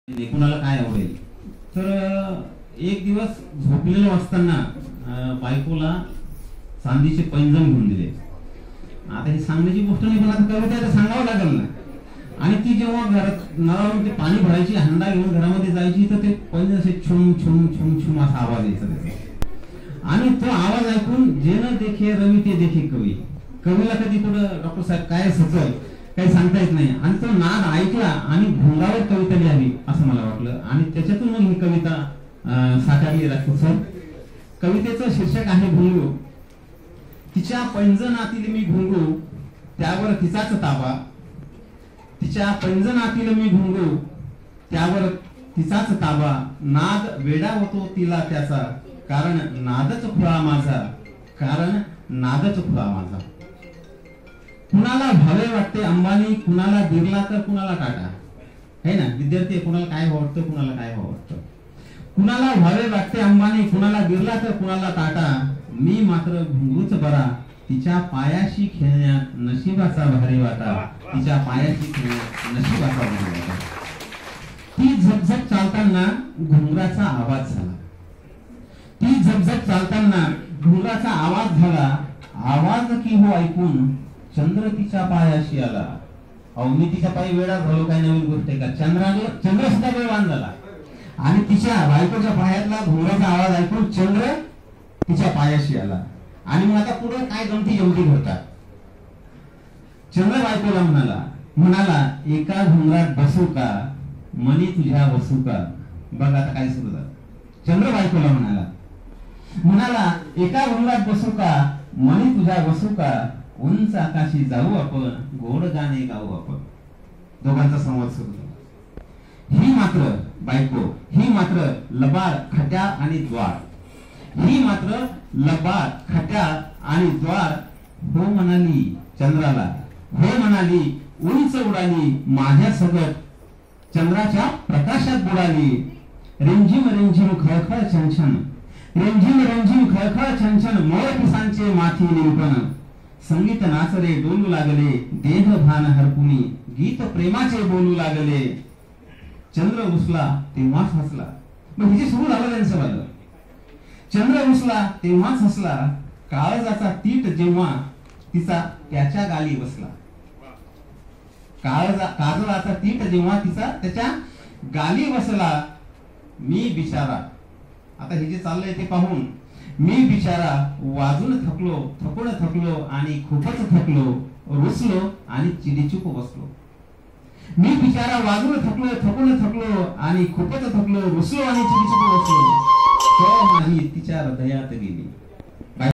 कुणाला काय आवडेल तर एक दिवस झोपलेलो असताना बायकोला चांदीचे पैंजण घेऊन दिले. आता ही सांगण्याची गोष्ट नाही, पण आता कविता तर सांगावं लागेल ना. आणि ती जेव्हा घरात नळावरून ते पाणी भरायची, हंडा घेऊन घरामध्ये जायची, तर ते पैंजण असे छुम छुम छुम छुम असा आवाज यायचा त्याचा. आणि तो आवाज ऐकून जे न देखे रवी ते देखे कवी. कवीला कधी कुठं डॉक्टर साहेब काय सुचल काही सांगता येत नाही. आणि तो नाद ऐकला आणि भुंगावर कविता लिहावी असं मला वाटलं, आणि त्याच्यातून मग ही कविता साकारली राजपूत सर. कवितेचं शीर्षक आहे घुंगरू. तिच्या पैंजणातील मी घुंगरू, त्यावर तिचाच ताबा. तिच्या पैंजणातील मी घुंगरू, त्यावर तिचाच ताबा. नाद वेडा होतो तिला त्याचा, कारण नादच खुळा माझा, कारण नादच खुळा माझा. कुणाला भावे वाटते अंबानी, कुणाला बिर्ला तर कुणाला टाटा. है ना विद्यार्थी, कुणाला काय वाटतं, कुणाला काय वाटतं. कुणाला भावे वाटते अंबानी, कुणाला बिर्ला तर कुणाला टाटा. मी मात्र घुंगरूच बरा, तिच्या पायाशी खेळण्यात नशिबाचा भारी वाटा. तिच्या पायाशी खेळण्यात नशिबाचा भारी वाटा. ती झपझप चालताना घुंगराचा आवाज झाला. ती झपझप चालताना घुंगराचा आवाज झाला. आवाज की हो ऐकून चंद्र तिच्या पायाशी आला. अहो मी तिच्या पायी वेळा झालो, काही नवीन गोष्ट आहे का. चंद्र सुद्धा वेळवान झाला. आणि तिच्या बायकोच्या पायातला घुंगराचा आवाज ऐकून चंद्र तिच्या पायाशी आला. आणि मग आता पुढे काय गमती जमती घडतात. चंद्र बायकोला म्हणाला एका घुंगरात बसू का, मनी तुझ्या बसू का. बघा आता काय सुरू झालं. चंद्र बायकोला म्हणाला एका घुंगरात बसू का, मनी तुझ्या बसू का. उंच आकाशी जाऊ आपण, गोड गाणे गाऊ आपण. दोघांचा संवाद सुरू झाला. ही मात्र बायको, ही मात्र लबाड खट्या आणि द्वार. ही मात्र लबाड खट्या आणि द्वार. हो म्हणाली चंद्राला, हो म्हणाली उंच उडाली माझ्या सगत, चंद्राच्या प्रकाशात बुडाली. रिमझिम रिमझिम खळखळ छनछन, रिमझिम रिमझिम खळखळ छनछन. मोर पिसांचे माथी निंपण, संगीत नाचरे डोलू लागले. देह भान हरपुनी गीत प्रेमाचे बोलू लागले. चंद्र उसला तेव्हाच हसला. मग हिचे सुरू झालं त्यांचं वालं. चंद्र उसला तेव्हाच हसला. काळजाचा तीट जेव्हा तिचा त्याच्या गाली बसला. काजळाचा तीट जेव्हा तिचा त्याच्या गाली बसला. मी बिचारा, आता हे जे चाललंय ते पाहून, मी बिचारा वाजून थकून थकलो आणि खूपच थकलो. रुसलो आणि चिडीचूप बसलो. मी बिचारा वाजून थकून थकलो आणि खूपच थकलो. रुसलो आणि चिडीचूप बसलो. तो माझी तिच्या हृदयात गेली.